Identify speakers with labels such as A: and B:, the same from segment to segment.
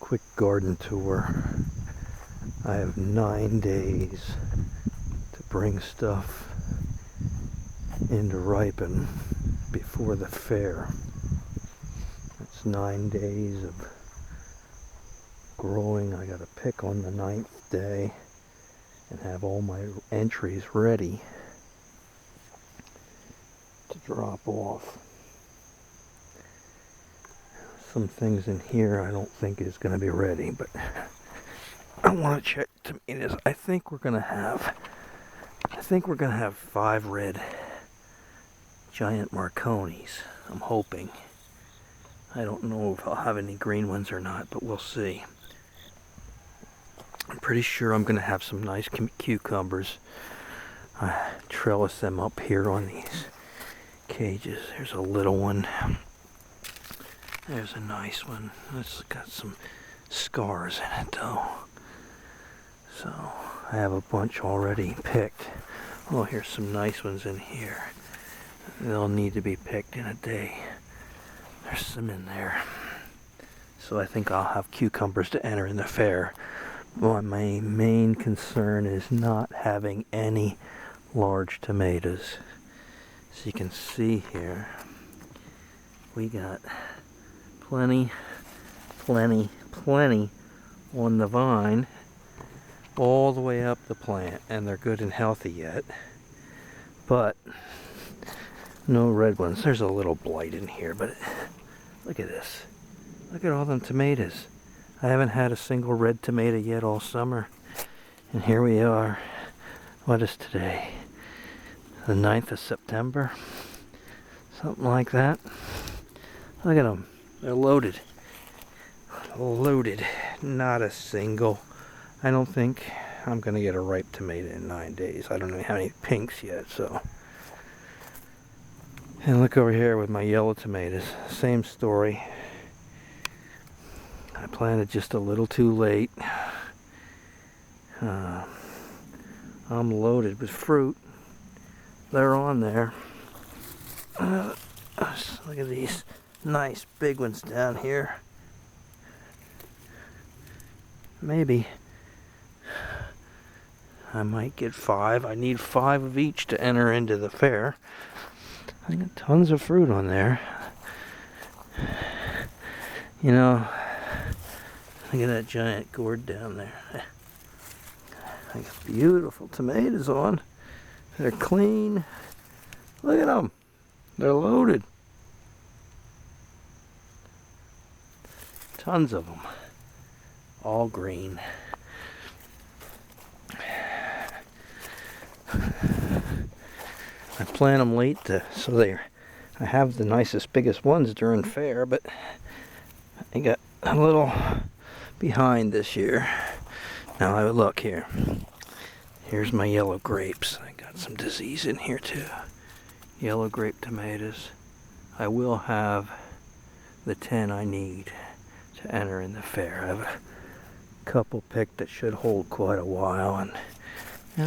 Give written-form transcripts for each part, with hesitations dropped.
A: quick garden tour. I have 9 days to bring stuff in to ripen before the fair. That's 9 days of growing. I gotta pick on the 9th day and have all my entries ready to drop off. Some things in here I don't think is going to be ready, but I want to check tomatoes. I think we're going to have 5 red giant Marconis. I'm hoping. I don't know if I'll have any green ones or not, but we'll see. I'm pretty sure I'm going to have some nice cucumbers. I trellis them up here on these cages. There's a little one. There's a nice one. It's got some scars in it though. So I have a bunch already picked. Oh, here's some nice ones in here. They'll need to be picked in a day. There's some in there. So I think I'll have cucumbers to enter in the fair. Well, my main concern is not having any large tomatoes. So you can see here, we got plenty on the vine all the way up the plant, and they're good and healthy yet, but no red ones. There's a little blight in here, but look at this. Look at all them tomatoes. I haven't had a single red tomato yet all summer, and here we are. What is today? The 9th of September? Something like that. Look at them. They're loaded. Loaded. Not a single. I don't think I'm going to get a ripe tomato in 9 days. I don't even have any pinks yet, so. And look over here with my yellow tomatoes. Same story. I planted just a little too late. I'm loaded with fruit. They're on there. Look at these nice big ones down here. Maybe I might get 5. I need 5 of each to enter into the fair. I got tons of fruit on there. You know, look at that giant gourd down there. I got beautiful tomatoes on. They're clean. Look at them. They're loaded. Tons of them. All green. I plant them late I have the nicest, biggest ones during fair, but I got a little behind this year. Now I look here. Here's my yellow grapes. I got some disease in here too. Yellow grape tomatoes. I will have the 10 I need to enter in the fair. I have a couple picked that should hold quite a while, and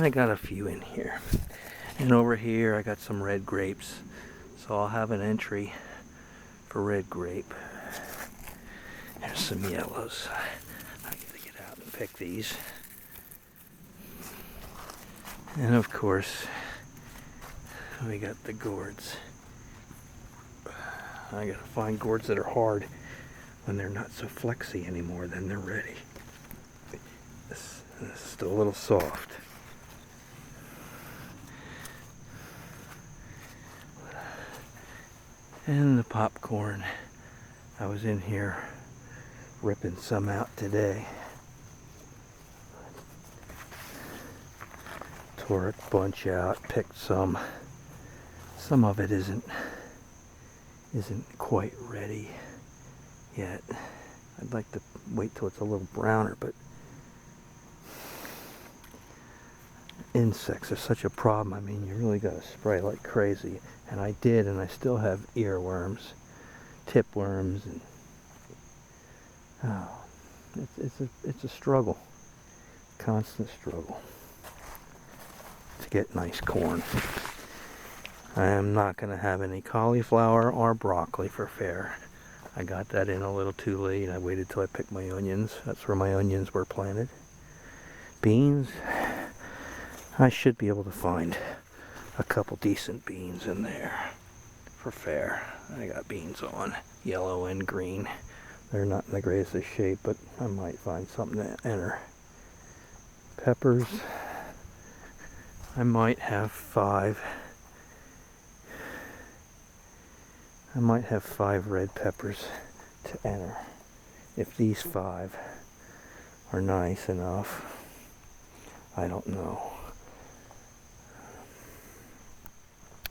A: I got a few in here. And over here I got some red grapes, so I'll have an entry for red grape. There's some yellows. I gotta get out and pick these. And of course, we got the gourds. I gotta find gourds that are hard when they're not so flexy anymore, then they're ready. This is still a little soft. And the popcorn. I was in here ripping some out today. Tore a bunch out, picked some. Some of it isn't quite ready yet. I'd like to wait till it's a little browner, but insects are such a problem. I mean, you really gotta spray like crazy. And I did, and I still have earworms, tipworms, and it's a struggle, constant struggle to get nice corn. I am not going to have any cauliflower or broccoli for fair. I got that in a little too late. I waited till I picked my onions. That's where my onions were planted. Beans, I should be able to find a couple decent beans in there for fair. I got beans on, yellow and green. They're not in the greatest of shape, but I might find something to enter. Peppers, I might have 5. I might have 5 red peppers to enter. If these 5 are nice enough, I don't know.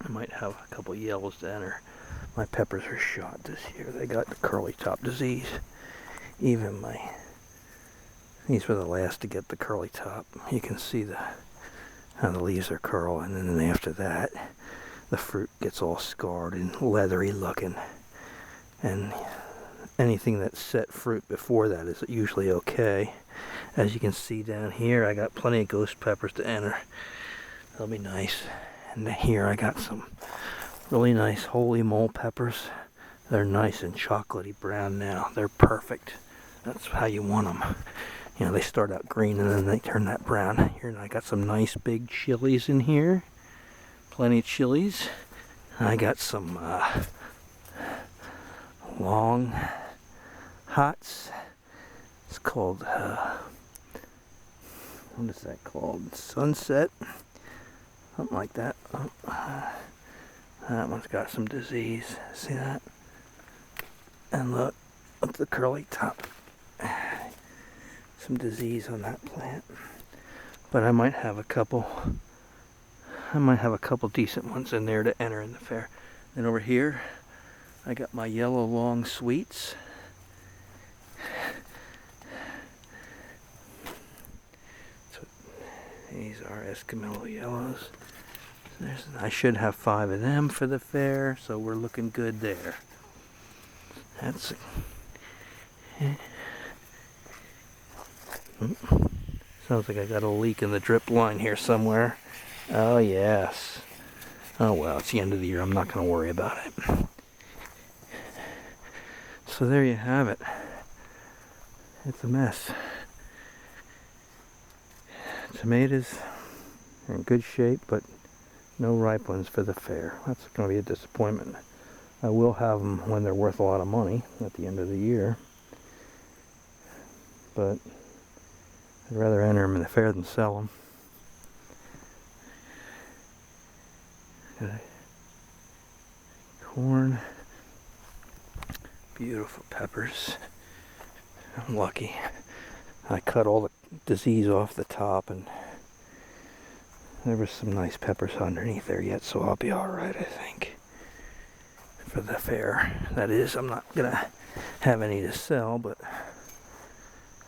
A: I might have a couple yellows to enter. My peppers are shot this year. They got the curly top disease. Even these were the last to get the curly top. You can see how the leaves are curling, and then after that, the fruit gets all scarred and leathery looking. And anything that's set fruit before that is usually okay. As you can see down here, I got plenty of ghost peppers to enter. They'll be nice. And here I got some really nice holy mole peppers. They're nice and chocolatey brown now. They're perfect. That's how you want them. You know, they start out green and then they turn that brown. Here I got some nice big chilies in here. Plenty of chilies. I got some long hots. It's called, what is that called? Sunset? Something like that. That one's got some disease. See that? And look at the curly top. Some disease on that plant. But I might have a couple decent ones in there to enter in the fair. Then over here, I got my yellow long sweets. So these are Eskimo yellows. I should have 5 of them for the fair, so we're looking good there. That's sounds like I got a leak in the drip line here somewhere. Oh yes. Oh well, it's the end of the year. I'm not going to worry about it. So there you have it. It's a mess. Tomatoes are in good shape, but no ripe ones for the fair. That's going to be a disappointment. I will have them when they're worth a lot of money at the end of the year. But I'd rather enter them in the fair than sell them. Corn. Beautiful peppers. I'm lucky. I cut all the disease off the top, and there was some nice peppers underneath there yet, so I'll be alright, I think. For the fair. That is, I'm not gonna have any to sell, but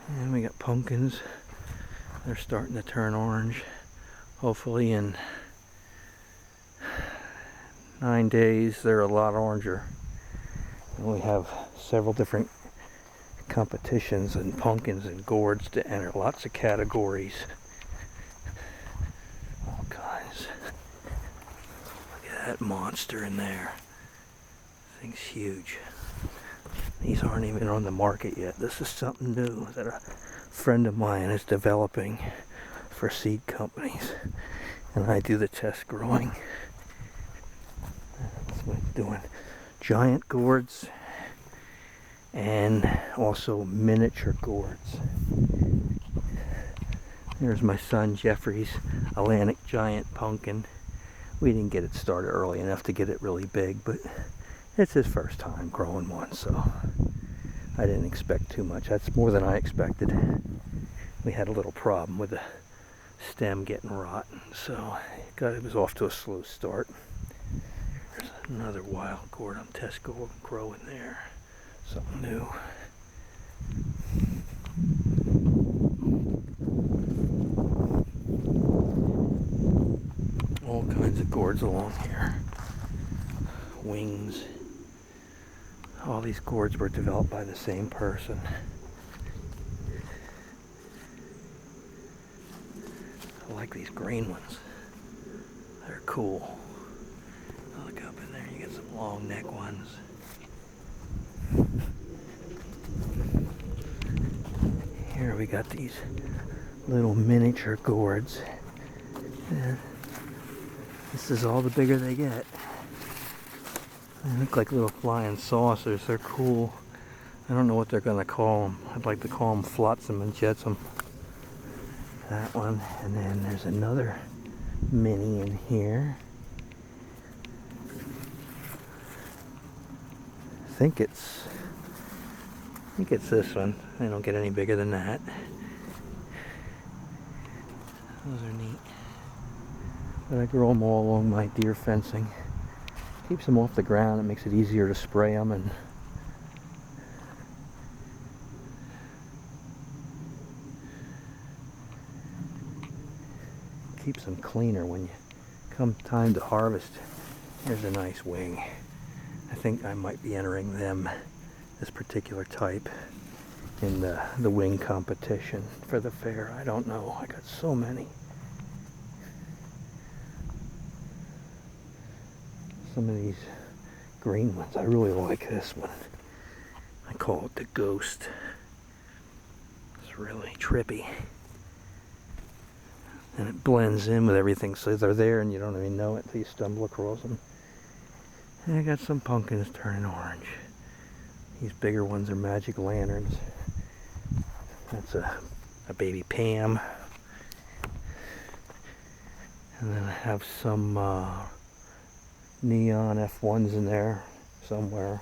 A: and we got pumpkins. They're starting to turn orange. Hopefully in 9 days they're a lot oranger. And we have several different competitions and pumpkins and gourds to enter. Lots of categories. All kinds. Look at that monster in there. Thing's huge. These aren't even on the market yet. This is something new that a friend of mine is developing for seed companies. And I do the test growing. That's what I'm doing. Giant gourds and also miniature gourds. There's my son Jeffrey's Atlantic Giant pumpkin. We didn't get it started early enough to get it really big, but it's his first time growing one, so I didn't expect too much. That's more than I expected. We had a little problem with the stem getting rotten, so it was off to a slow start. There's another wild gourd I'm test growing there. Something new. All kinds of gourds along here. Wings. All these gourds were developed by the same person. I like these green ones. They're cool. Look up in there, you get some long neck ones. got these little miniature gourds. And this is all the bigger they get. They look like little flying saucers. They're cool. I don't know what they're gonna call them. I'd like to call them flotsam and jetsam. That one, and then there's another mini in here. I think it's this one. They don't get any bigger than that. Those are neat. But I grow them all along my deer fencing. Keeps them off the ground. It makes it easier to spray them, and keeps them cleaner when you come time to harvest. Here's a nice wing. I think I might be entering them, this particular type, in the wing competition for the fair. I don't know. I got so many. Some of these green ones, I really like this one. I call it the Ghost. It's really trippy. And it blends in with everything, so they're there and you don't even know it until you stumble across them. And I got some pumpkins turning orange. These bigger ones are magic lanterns. That's a baby Pam. And then I have some neon F1s in there somewhere.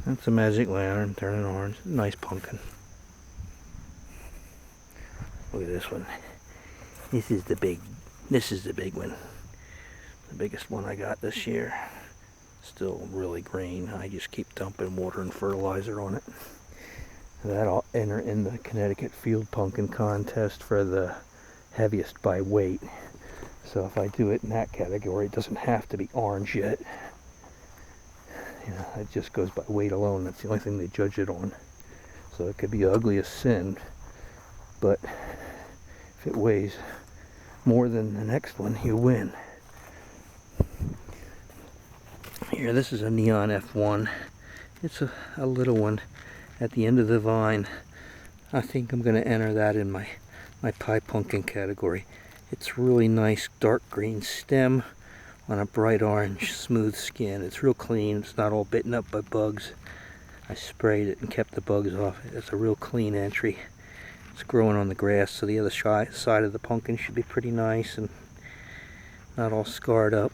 A: That's a magic lantern turning orange. Nice pumpkin. Look at this one. This is the big one. The biggest one I got this year. Still really green. I just keep dumping water and fertilizer on it. That'll enter in the Connecticut Field Pumpkin Contest for the heaviest by weight. So if I do it in that category, it doesn't have to be orange yet. You know, it just goes by weight alone. That's the only thing they judge it on. So it could be ugly as sin, but if it weighs more than the next one, you win. Here, this is a neon F1. It's a little one at the end of the vine. I think I'm going to enter that in my pie pumpkin category. It's really nice dark green stem on a bright orange smooth skin. It's real clean. It's not all bitten up by bugs. I sprayed it and kept the bugs off it. It's a real clean entry. It's growing on the grass, so the other side of the pumpkin should be pretty nice and not all scarred up.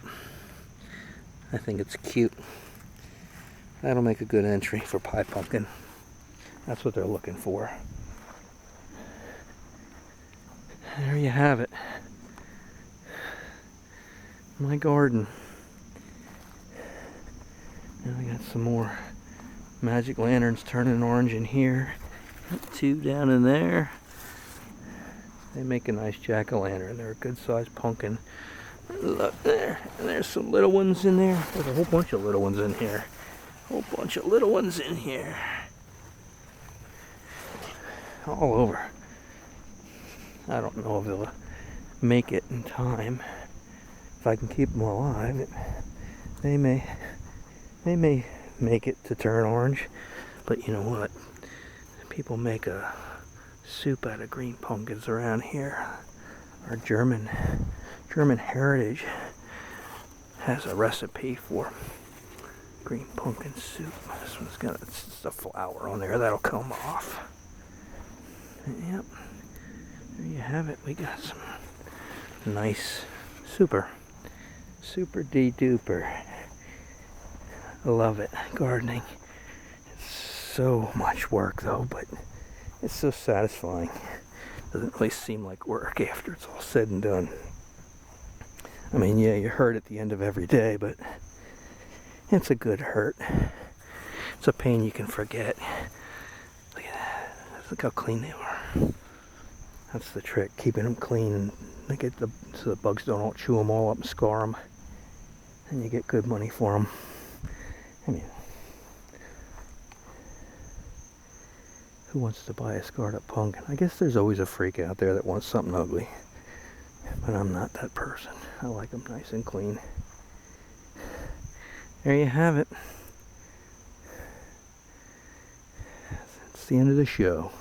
A: I think it's cute. That'll make a good entry for pie pumpkin. That's what they're looking for. There you have it. My garden. Now I got some more magic lanterns turning orange in here. Two down in there. They make a nice jack-o'-lantern. They're a good sized pumpkin. Look there. And there's some little ones in there. There's a whole bunch of little ones in here. Whole bunch of little ones in here. All over. I don't know if they'll make it in time. If I can keep them alive, they may make it to turn orange. But you know what? People make a soup out of green pumpkins around here. Our German heritage has a recipe for green pumpkin soup. This one's got it's a flower on there that'll come off. Yep. There you have it. We got some nice super D duper. I love it. Gardening. It's so much work though, but it's so satisfying. Doesn't really seem like work after it's all said and done. I mean, yeah, you hurt at the end of every day, but it's a good hurt. It's a pain you can forget. Look at that. Look how clean they are. That's the trick, keeping them clean and so the bugs don't all chew them all up and scar them. And you get good money for them. I mean, who wants to buy a scarred up pumpkin? I guess there's always a freak out there that wants something ugly. But I'm not that person. I like them nice and clean. There you have it. It's the end of the show.